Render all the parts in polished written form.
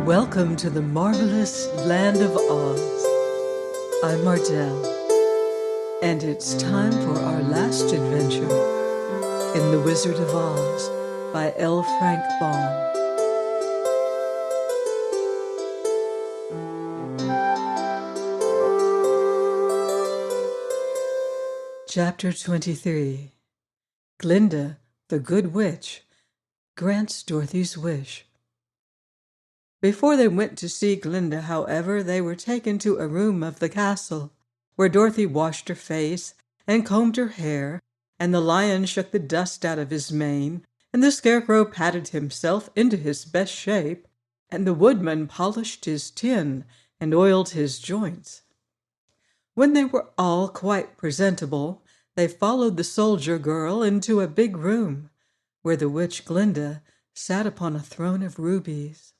Welcome to the marvelous land of Oz. I'm Mardell, and it's time for our last adventure in The Wizard of Oz by L. Frank Baum. Chapter 23. Glinda, the Good Witch, grants Dorothy's wish. Before they went to see Glinda, however, they were taken to a room of the castle, where Dorothy washed her face and combed her hair, and the lion shook the dust out of his mane, and the scarecrow patted himself into his best shape, and the woodman polished his tin and oiled his joints. When they were all quite presentable, they followed the soldier girl into a big room, where the witch Glinda sat upon a throne of rubies.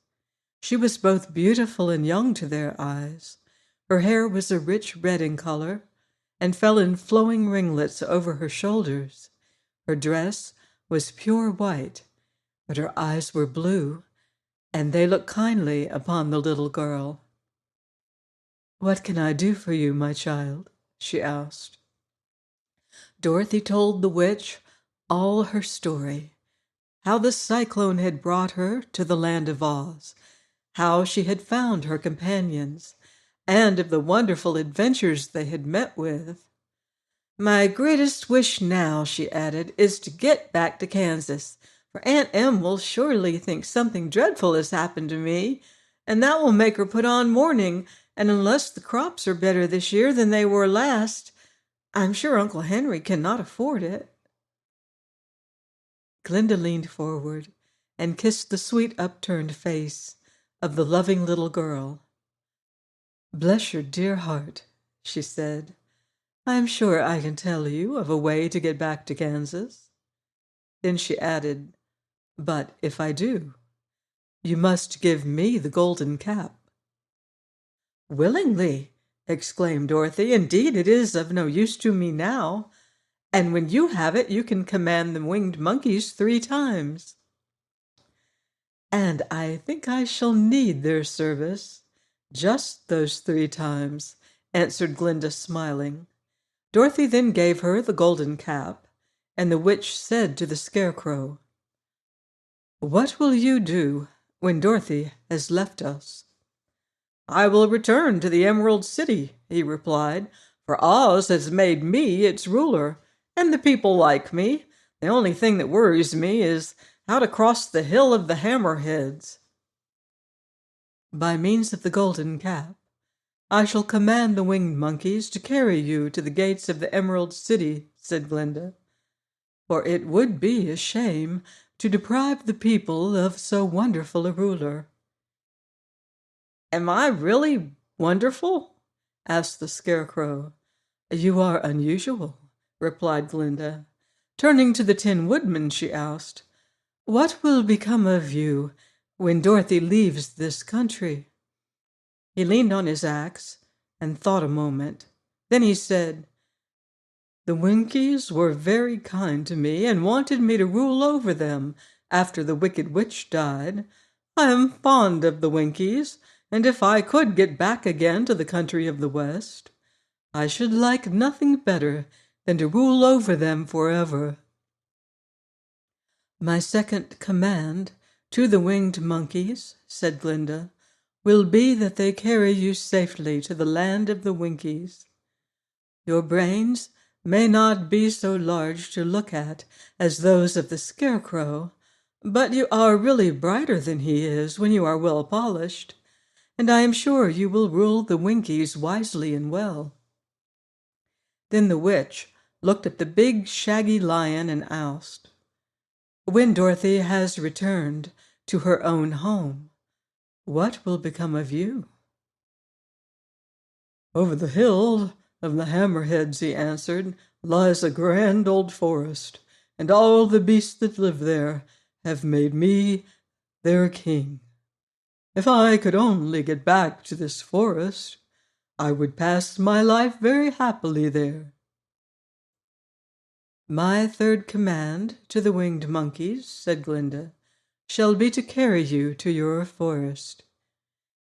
She was both beautiful and young to their eyes. Her hair was a rich red in color, and fell in flowing ringlets over her shoulders. Her dress was pure white, but her eyes were blue, and they looked kindly upon the little girl. "What can I do for you, my child?" she asked. Dorothy told the witch all her story, how the cyclone had brought her to the land of Oz, how she had found her companions, and of the wonderful adventures they had met with. "My greatest wish now," she added, "is to get back to Kansas, for Aunt Em will surely think something dreadful has happened to me, and that will make her put on mourning, and unless the crops are better this year than they were last, I'm sure Uncle Henry cannot afford it." Glinda leaned forward and kissed the sweet upturned face of the loving little girl. "Bless your dear heart," she said. "I'm sure I can tell you of a way to get back to Kansas." Then she added, "But if I do, you must give me the golden cap." "Willingly," exclaimed Dorothy. "Indeed, it is of no use to me now, and when you have it, you can command the winged monkeys 3 times." "And I think I shall need their service just those 3 times," answered Glinda, smiling. Dorothy then gave her the golden cap, and the witch said to the scarecrow, "What will you do when Dorothy has left us?" "I will return to the Emerald City," he replied, "for Oz has made me its ruler, and the people like me. The only thing that worries me is how to cross the Hill of the Hammerheads." "By means of the golden cap, I shall command the winged monkeys to carry you to the gates of the Emerald City," said Glinda, "for it would be a shame to deprive the people of so wonderful a ruler." "Am I really wonderful?" asked the scarecrow. "You are unusual," replied Glinda. Turning to the Tin Woodman, she asked, "What will become of you when Dorothy leaves this country?" He leaned on his axe and thought a moment. Then he said, "The Winkies were very kind to me and wanted me to rule over them after the Wicked Witch died. I am fond of the Winkies, and if I could get back again to the country of the West, I should like nothing better than to rule over them forever." "My second command to the winged monkeys," said Glinda, "will be that they carry you safely to the land of the Winkies. Your brains may not be so large to look at as those of the scarecrow, but you are really brighter than he is when you are well polished, and I am sure you will rule the Winkies wisely and well." Then the witch looked at the big shaggy lion and asked, "When Dorothy has returned to her own home, what will become of you?" "Over the hill of the hammerheads," he answered, "lies a grand old forest, and all the beasts that live there have made me their king. If I could only get back to this forest, I would pass my life very happily there." "My third command to the winged monkeys," said Glinda, "shall be to carry you to your forest.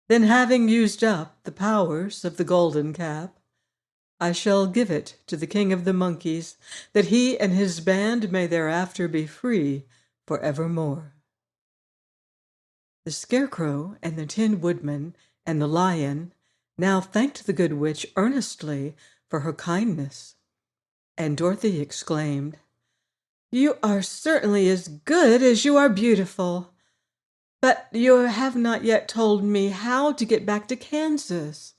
Then, having used up the powers of the golden cap, I shall give it to the king of the monkeys, that he and his band may thereafter be free for evermore." The Scarecrow and the Tin Woodman and the Lion now thanked the Good Witch earnestly for her kindness, and Dorothy exclaimed, "You are certainly as good as you are beautiful. But you have not yet told me how to get back to Kansas."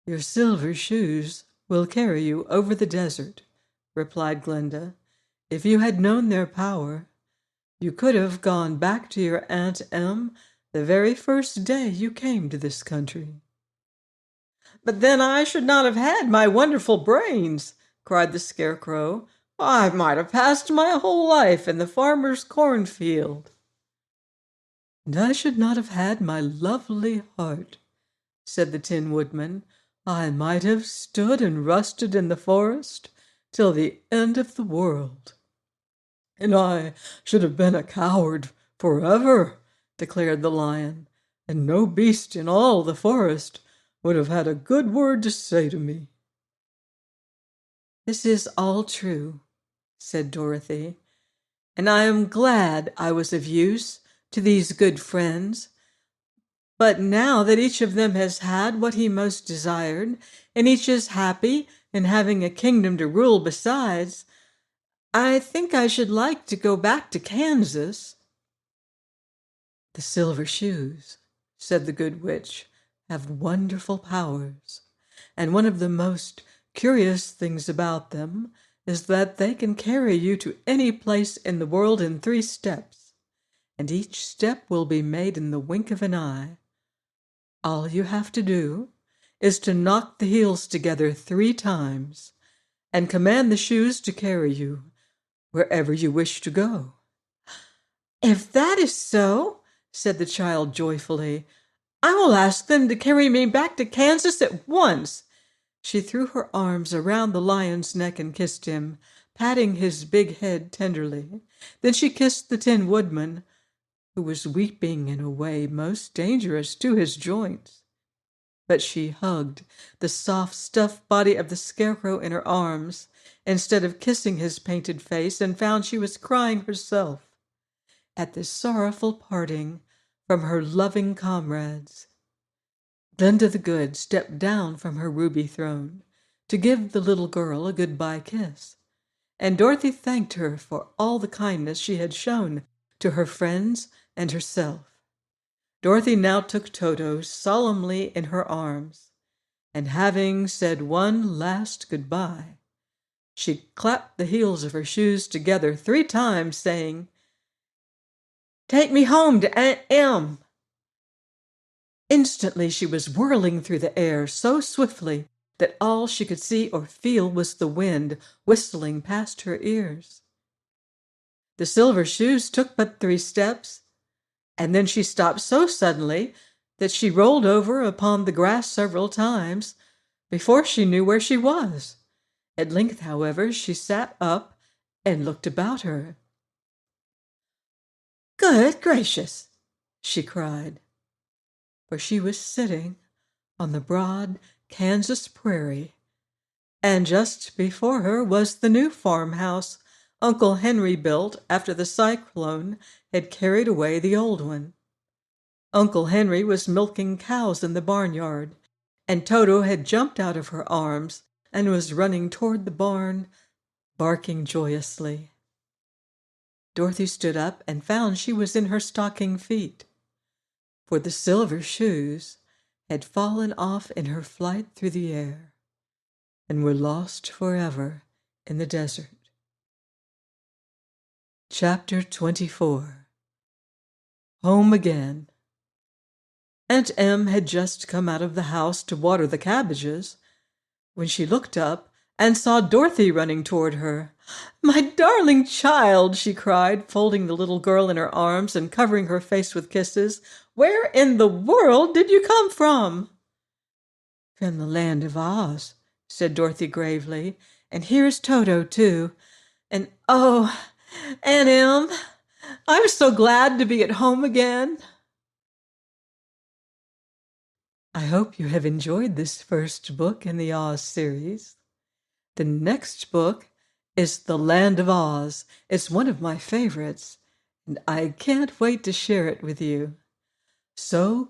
"Your silver shoes will carry you over the desert," replied Glinda. "If you had known their power, you could have gone back to your Aunt Em the very first day you came to this country." "But then I should not have had my wonderful brains," cried the Scarecrow. "I might have passed my whole life in the farmer's cornfield." "And I should not have had my lovely heart," said the Tin Woodman. "I might have stood and rusted in the forest till the end of the world." "And I should have been a coward forever," declared the Lion, "and no beast in all the forest would have had a good word to say to me." "This is all true," said Dorothy, "and I am glad I was of use to these good friends. But now that each of them has had what he most desired, and each is happy in having a kingdom to rule besides, I think I should like to go back to Kansas." "The silver shoes," said the Good Witch, "have wonderful powers, and one of the most curious things about them is that they can carry you to any place in the world in 3 steps, and each step will be made in the wink of an eye. All you have to do is to knock the heels together 3 times and command the shoes to carry you wherever you wish to go." "If that is so," said the child joyfully, "I will ask them to carry me back to Kansas at once." She threw her arms around the Lion's neck and kissed him, patting his big head tenderly. Then she kissed the Tin Woodman, who was weeping in a way most dangerous to his joints. But she hugged the soft stuffed body of the Scarecrow in her arms instead of kissing his painted face, and found she was crying herself at this sorrowful parting from her loving comrades. Glinda the Good stepped down from her ruby throne to give the little girl a goodbye kiss, and Dorothy thanked her for all the kindness she had shown to her friends and herself. Dorothy now took Toto solemnly in her arms, and having said one last goodbye, she clapped the heels of her shoes together 3 times, saying, "Take me home to Aunt Em." Instantly she was whirling through the air so swiftly that all she could see or feel was the wind whistling past her ears. The silver shoes took but 3 steps, and then she stopped so suddenly that she rolled over upon the grass several times before she knew where she was. At length, however, she sat up and looked about her. "Good gracious!" she cried, for she was sitting on the broad Kansas prairie, and just before her was the new farmhouse Uncle Henry built after the cyclone had carried away the old one. Uncle Henry was milking cows in the barnyard, and Toto had jumped out of her arms and was running toward the barn, barking joyously. Dorothy stood up and found she was in her stocking feet, for the silver shoes had fallen off in her flight through the air and were lost forever in the desert. Chapter 24. Home Again. Aunt Em had just come out of the house to water the cabbages when she looked up and saw Dorothy running toward her. "My darling child," she cried, folding the little girl in her arms and covering her face with kisses. "Where in the world did you come from?" "From the land of Oz," said Dorothy gravely. "And here's Toto, too. And oh, Aunt Em, I'm so glad to be at home again." I hope you have enjoyed this first book in the Oz series. The next book is The Land of Oz. It's one of my favorites, and I can't wait to share it with you. So,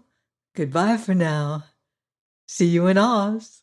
goodbye for now. See you in Oz.